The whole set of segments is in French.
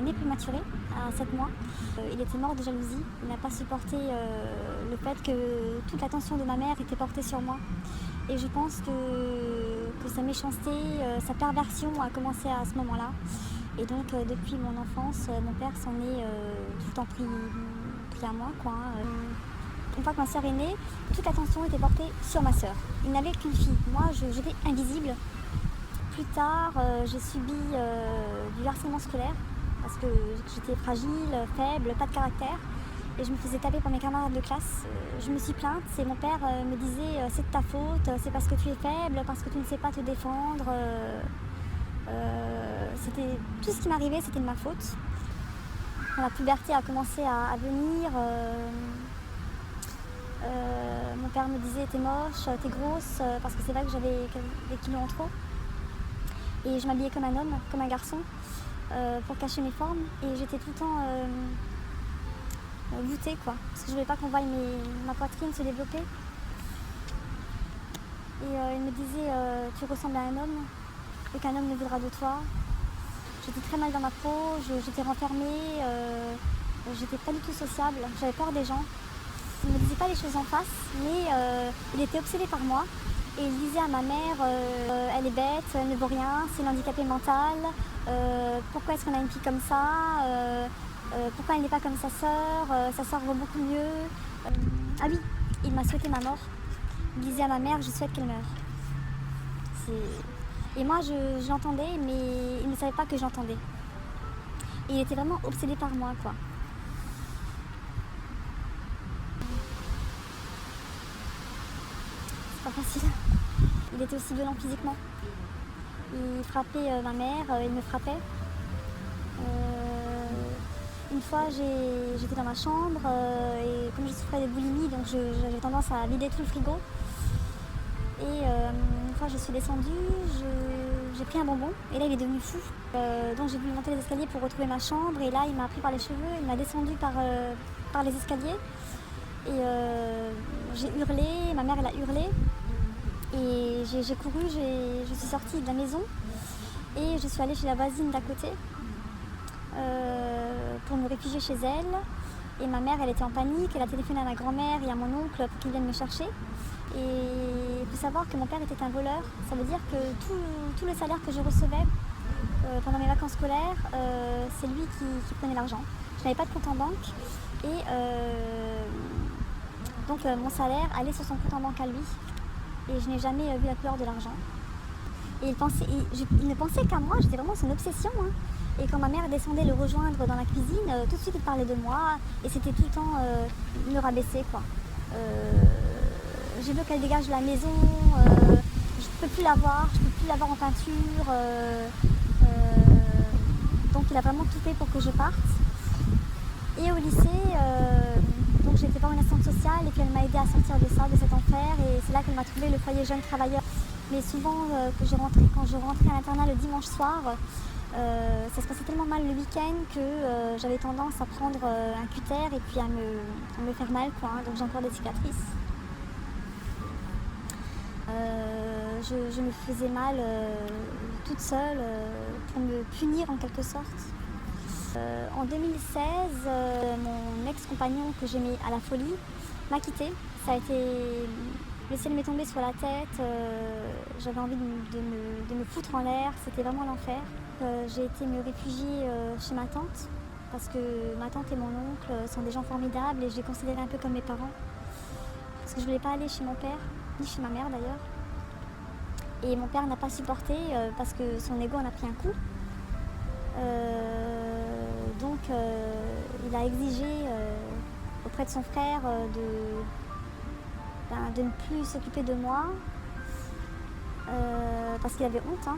né prématuré à 7 mois. Il était mort de jalousie. Il n'a pas supporté le fait que toute l'attention de ma mère était portée sur moi. Et je pense que sa méchanceté, sa perversion a commencé à ce moment-là. Et donc depuis mon enfance, mon père s'en est tout le temps pris à moi, quoi. Une fois que ma sœur est née, toute l'attention était portée sur ma sœur. Il n'avait qu'une fille. Moi, j'étais invisible. Plus tard, j'ai subi du harcèlement scolaire parce que j'étais fragile, faible, pas de caractère. Et je me faisais taper par mes camarades de classe. Je me suis plainte et mon père me disait c'est de ta faute, c'est parce que tu es faible, parce que tu ne sais pas te défendre. C'était tout ce qui m'arrivait, c'était de ma faute. Quand la puberté a commencé à venir, mon père me disait t'es moche, t'es grosse, parce que c'est vrai que j'avais des kilos en trop. Et je m'habillais comme un homme, comme un garçon, pour cacher mes formes. Et j'étais tout le temps voûtée, quoi, parce que je voulais pas qu'on voie ma poitrine se développer. Et il me disait tu ressembles à un homme et qu'un homme ne voudra de toi. J'étais très mal dans ma peau, j'étais renfermée, j'étais pas du tout sociable, j'avais peur des gens. Il ne me disait pas les choses en face, mais il était obsédé par moi. Et il disait à ma mère, elle est bête, elle ne vaut rien, c'est une handicapée mentale, pourquoi est-ce qu'on a une fille comme ça, pourquoi elle n'est pas comme sa sœur vaut beaucoup mieux. Ah oui, il m'a souhaité ma mort. Il disait à ma mère, je souhaite qu'elle meure. Et moi, je l'entendais, mais il ne savait pas que j'entendais. Et il était vraiment obsédé par moi, quoi. C'est pas facile. Il était aussi violent physiquement. Il frappait ma mère, il me frappait. Une fois, j'étais dans ma chambre et comme je souffrais de boulimie, donc j'avais tendance à vider tout le frigo. Et une fois, je suis descendue, j'ai pris un bonbon et là, il est devenu fou. Donc j'ai voulu monter les escaliers pour retrouver ma chambre et là, il m'a pris par les cheveux, il m'a descendu par les escaliers. Et j'ai hurlé, ma mère, elle a hurlé. Et j'ai couru, je suis sortie de la maison et je suis allée chez la voisine d'à côté pour me réfugier chez elle. Et ma mère, elle était en panique, elle a téléphoné à ma grand-mère et à mon oncle pour qu'ils viennent me chercher. Et il faut savoir que mon père était un voleur. Ça veut dire que tout le salaire que je recevais pendant mes vacances scolaires, c'est lui qui prenait l'argent. Je n'avais pas de compte en banque et donc mon salaire allait sur son compte en banque à lui. Et je n'ai jamais vu la couleur de l'argent. Et il ne pensait qu'à moi, j'étais vraiment son obsession. Hein. Et quand ma mère descendait le rejoindre dans la cuisine, tout de suite il parlait de moi et c'était tout le temps me rabaisser, quoi. Je veux qu'elle dégage de la maison, je ne peux plus la voir en peinture. Donc il a vraiment tout fait pour que je parte. Et au lycée, donc j'ai été voir une assistante sociale et puis elle m'a aidée à sortir de cet enfer. Et c'est là qu'elle m'a trouvé le foyer jeune travailleur. Mais souvent, quand je rentrais à l'internat le dimanche soir, ça se passait tellement mal le week-end que j'avais tendance à prendre un cutter et puis à me faire mal, quoi. Donc j'ai encore des cicatrices. Je me faisais mal toute seule pour me punir en quelque sorte. En 2016, mon ex-compagnon que j'aimais à la folie m'a quittée. Ça a été... Le ciel m'est tombé sur la tête, j'avais envie de me foutre en l'air, c'était vraiment l'enfer. J'ai été me réfugier chez ma tante parce que ma tante et mon oncle sont des gens formidables et je les considérais un peu comme mes parents. Parce que je ne voulais pas aller chez mon père, ni chez ma mère d'ailleurs. Et mon père n'a pas supporté parce que son ego en a pris un coup. Donc il a exigé auprès de son frère de ne plus s'occuper de moi parce qu'il avait honte. Hein.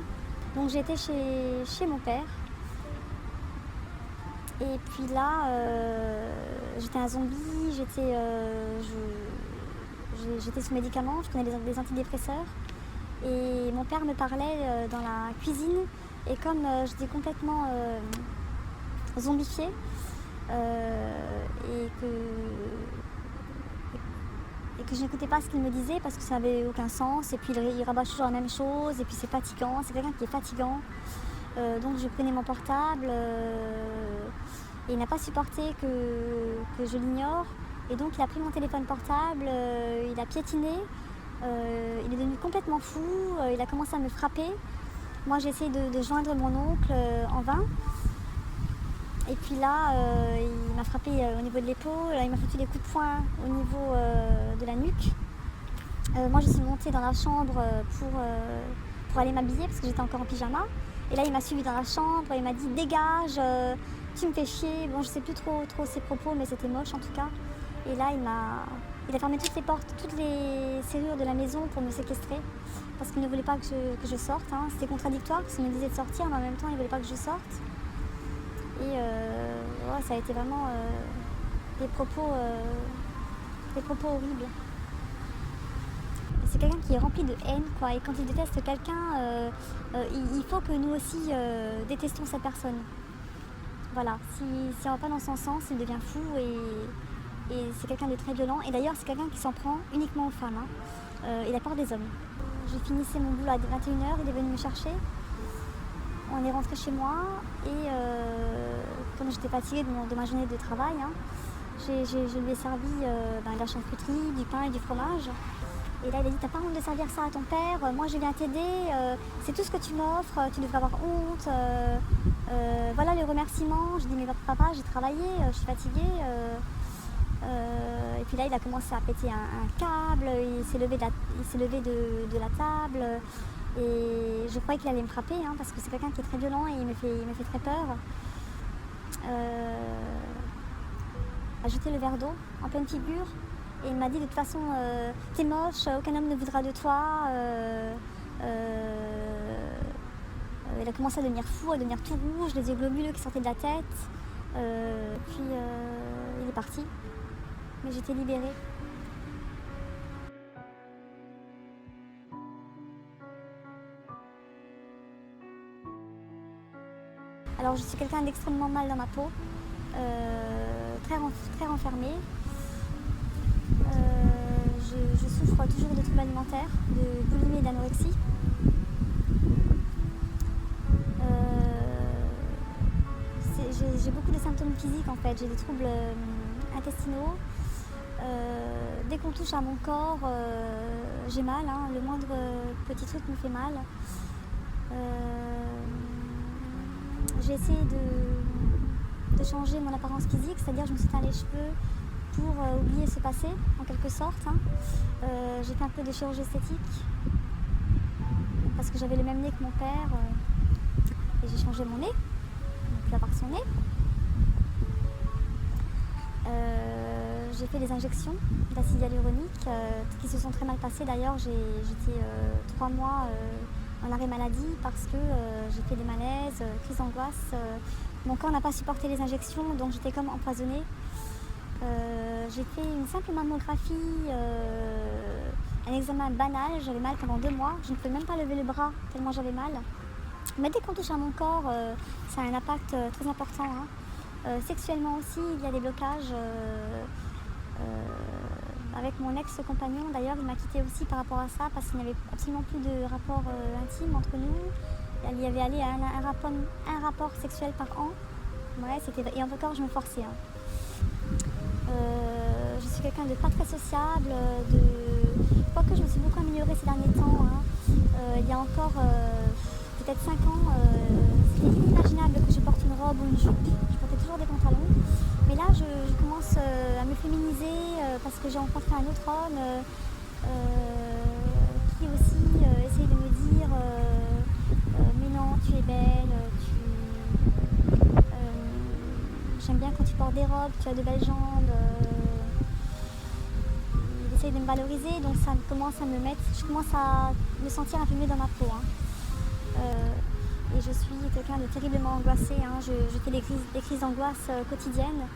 Donc j'ai été chez mon père. Et puis là, j'étais un zombie, j'étais sous médicaments, je prenais des antidépresseurs. Et mon père me parlait dans la cuisine. Et comme j'étais complètement zombifiée et que je n'écoutais pas ce qu'il me disait parce que ça n'avait aucun sens. Et puis il rabâche toujours la même chose. Et puis c'est fatigant, c'est quelqu'un qui est fatigant. Donc je prenais mon portable et il n'a pas supporté que je l'ignore. Et donc il a pris mon téléphone portable, il a piétiné, il est devenu complètement fou, il a commencé à me frapper. Moi j'ai essayé de joindre mon oncle en vain. Et puis là, il m'a frappé au niveau de l'épaule, il m'a foutu des coups de poing au niveau de la nuque. Moi je suis montée dans la chambre pour aller m'habiller parce que j'étais encore en pyjama. Et là il m'a suivi dans la chambre, il m'a dit dégage, tu me fais chier. Bon je sais plus trop ses propos mais c'était moche en tout cas. Et là il a fermé toutes les portes, toutes les serrures de la maison pour me séquestrer. Parce qu'il ne voulait pas que je sorte. Hein. C'était contradictoire parce qu'il me disait de sortir mais en même temps il ne voulait pas que je sorte. Et ouais, ça a été vraiment des propos horribles. C'est quelqu'un qui est rempli de haine, quoi. Et quand il déteste quelqu'un, il faut que nous aussi détestons cette personne. Voilà, si on ne va pas dans son sens, il devient fou et c'est quelqu'un de très violent. Et d'ailleurs, c'est quelqu'un qui s'en prend uniquement aux femmes. Hein. Il a peur des hommes. J'ai finissé mon boulot à 21h, il est venu me chercher. On est rentré chez moi et comme j'étais fatiguée de ma journée de travail, hein, je lui ai servi de la charcuterie, du pain et du fromage. Et là il a dit t'as pas honte de servir ça à ton père, moi je viens t'aider, c'est tout ce que tu m'offres, tu devrais avoir honte. Voilà le remerciement. Je dis mais papa j'ai travaillé, je suis fatiguée. Et puis là il a commencé à péter un câble, il s'est levé de la table. Et je croyais qu'il allait me frapper hein, parce que c'est quelqu'un qui est très violent et il me fait très peur. Il a jeté le verre d'eau en pleine figure et il m'a dit de toute façon t'es moche, aucun homme ne voudra de toi. Il a commencé à devenir fou, à devenir tout rouge, les yeux globuleux qui sortaient de la tête. Puis il est parti, mais j'étais libérée. Alors je suis quelqu'un d'extrêmement mal dans ma peau, très renfermée. Je souffre toujours de troubles alimentaires, de boulimie et d'anorexie. J'ai beaucoup de symptômes physiques en fait, j'ai des troubles intestinaux. Dès qu'on touche à mon corps, j'ai mal, hein, le moindre petit truc me fait mal. J'ai essayé de changer mon apparence physique, c'est-à-dire je me suis teint les cheveux pour oublier ce passé, en quelque sorte. Hein. J'ai fait un peu de chirurgie esthétique, parce que j'avais le même nez que mon père, et j'ai changé mon nez, donc plus avoir son nez. J'ai fait des injections d'acide hyaluronique qui se sont très mal passées. D'ailleurs, j'étais 3 mois en arrêt maladie parce que j'ai fait des malaises, crises d'angoisse. Mon corps n'a pas supporté les injections, donc j'étais comme empoisonnée. J'ai fait une simple mammographie, un examen banal. J'avais mal pendant 2 mois. Je ne pouvais même pas lever le bras tellement j'avais mal. Mais dès qu'on touche à mon corps, ça a un impact très important. Hein. Sexuellement aussi, il y a des blocages. Avec mon ex-compagnon, d'ailleurs, il m'a quitté aussi par rapport à ça parce qu'il n'y avait absolument plus de rapport intime entre nous. Il y avait allé à un rapport sexuel par an. Ouais, et encore, je me forçais. Hein. Je suis quelqu'un de pas très sociable. Je crois que je me suis beaucoup améliorée ces derniers temps. Hein. Il y a encore peut-être 5 ans, c'était inimaginable que je porte une robe ou une jupe. Je portais toujours des pantalons. Mais là, je commence à me féminiser parce que j'ai rencontré un autre homme qui aussi essaye de me dire mais non, tu es belle, j'aime bien quand tu portes des robes, tu as de belles jambes. Il essaye de me valoriser, donc ça commence à je commence à me sentir un peu mieux dans ma peau. Hein. Et je suis quelqu'un de terriblement angoissé. Hein. Je fais des crises d'angoisse quotidiennes.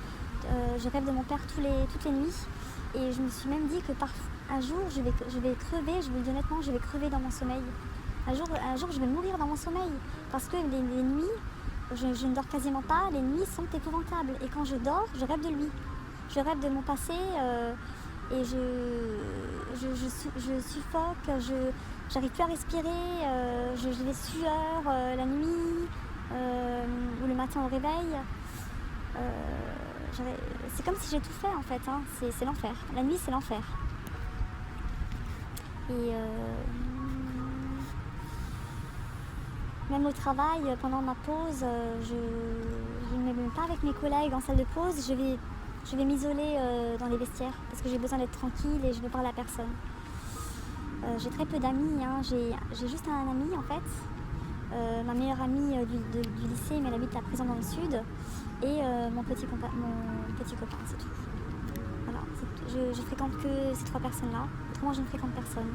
Je rêve de mon père toutes les nuits. Et je me suis même dit que un jour, je vais crever, je vous le dis honnêtement, je vais crever dans mon sommeil. Un jour, je vais mourir dans mon sommeil. Parce que les nuits, je ne dors quasiment pas. Les nuits sont épouvantables. Et quand je dors, je rêve de lui. Je rêve de mon passé et je suffoque. J'arrive plus à respirer, j'ai des sueurs la nuit, ou le matin au réveil. C'est comme si j'ai tout fait en fait, hein. C'est l'enfer. La nuit, c'est l'enfer. Et même au travail, pendant ma pause, je ne me mets même pas avec mes collègues en salle de pause. Je vais m'isoler dans les vestiaires parce que j'ai besoin d'être tranquille et je veux parler à personne. J'ai très peu d'amis, hein. J'ai juste un ami en fait, ma meilleure amie du lycée, mais elle habite à présent dans le sud, et mon petit copain, c'est tout. Voilà, je fréquente que ces 3 personnes-là, autrement je ne fréquente personne.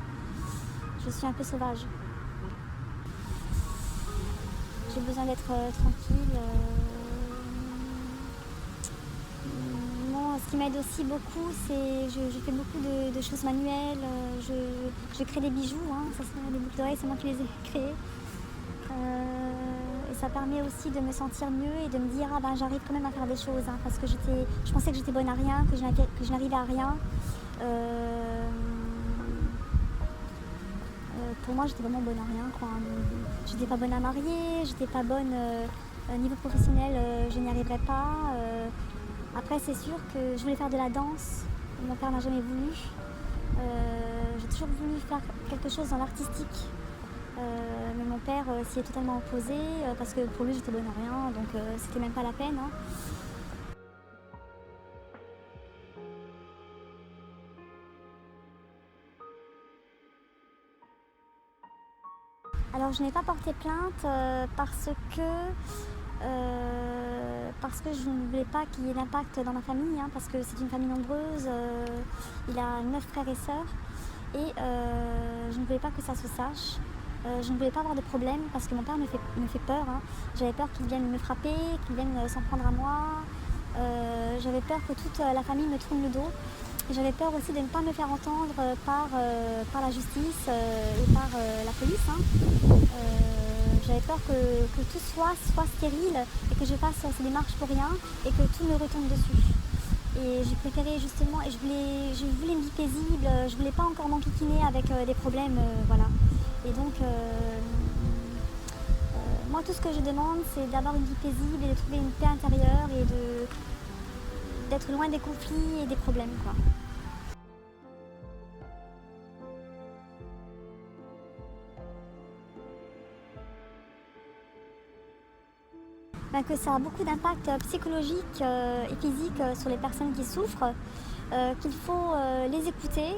Je suis un peu sauvage. J'ai besoin d'être tranquille. Ce qui m'aide aussi beaucoup, c'est je fais beaucoup de choses manuelles. Je crée des bijoux, hein. Ça, des boucles d'oreilles, c'est moi qui les ai créées. Et ça permet aussi de me sentir mieux et de me dire j'arrive quand même à faire des choses, hein, parce que je pensais que j'étais bonne à rien, que je n'arrivais à rien. Pour moi, j'étais vraiment bonne à rien, quoi. J'étais pas bonne à marier, j'étais pas bonne niveau professionnel, je n'y arriverais pas. Après, c'est sûr que je voulais faire de la danse. Mon père n'a jamais voulu. J'ai toujours voulu faire quelque chose dans l'artistique. Mais mon père s'y est totalement opposé parce que pour lui, j'étais bonne à rien. Donc, c'était même pas la peine, hein. Alors, je n'ai pas porté plainte parce que je ne voulais pas qu'il y ait d'impact dans ma famille, hein, parce que c'est une famille nombreuse, il a 9 frères et sœurs, et je ne voulais pas que ça se sache. Je ne voulais pas avoir de problème parce que mon père me fait peur, hein. J'avais peur qu'il vienne me frapper, qu'il vienne s'en prendre à moi. J'avais peur que toute la famille me tourne le dos. Et j'avais peur aussi de ne pas me faire entendre par la justice et par la police, hein. J'avais peur que tout soit stérile et que je fasse ces démarches pour rien et que tout me retombe dessus. Et j'ai préféré justement, et je voulais une vie paisible, je voulais pas encore m'enquiquiner avec des problèmes, voilà. Et donc, moi tout ce que je demande, c'est d'avoir une vie paisible et de trouver une paix intérieure et d'être loin des conflits et des problèmes, quoi. Que ça a beaucoup d'impact psychologique et physique sur les personnes qui souffrent, qu'il faut les écouter,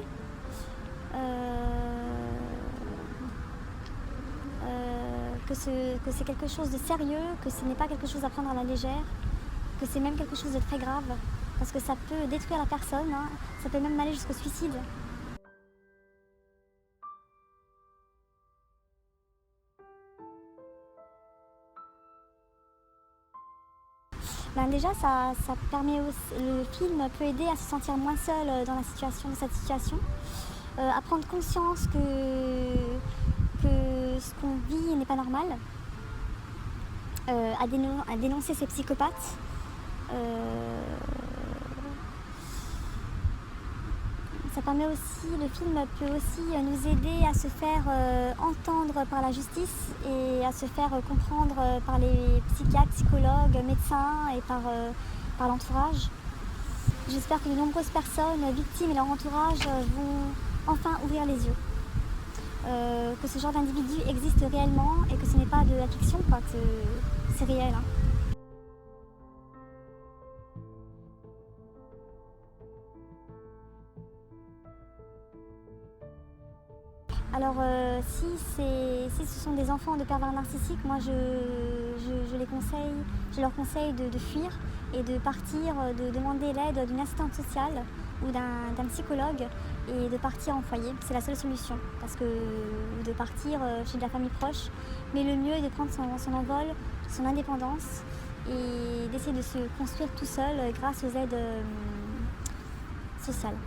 que c'est quelque chose de sérieux, que ce n'est pas quelque chose à prendre à la légère, que c'est même quelque chose de très grave, parce que ça peut détruire la personne, hein. Ça peut même aller jusqu'au suicide. Déjà, ça permet aussi, le film peut aider à se sentir moins seul dans cette situation, à prendre conscience que ce qu'on vit n'est pas normal, à dénoncer ces psychopathes. Ça permet aussi, le film peut aussi nous aider à se faire entendre par la justice et à se faire comprendre par les psychiatres, psychologues, médecins et par l'entourage. J'espère que de nombreuses personnes victimes et leur entourage vont enfin ouvrir les yeux. Que ce genre d'individu existe réellement et que ce n'est pas de la fiction, quoi, que c'est réel, hein. Alors si ce sont des enfants de pervers narcissiques, moi je leur conseille de fuir et de partir, de demander l'aide d'une assistante sociale ou d'un psychologue et de partir en foyer. C'est la seule solution, ou de partir chez de la famille proche. Mais le mieux est de prendre son envol, son indépendance et d'essayer de se construire tout seul grâce aux aides sociales.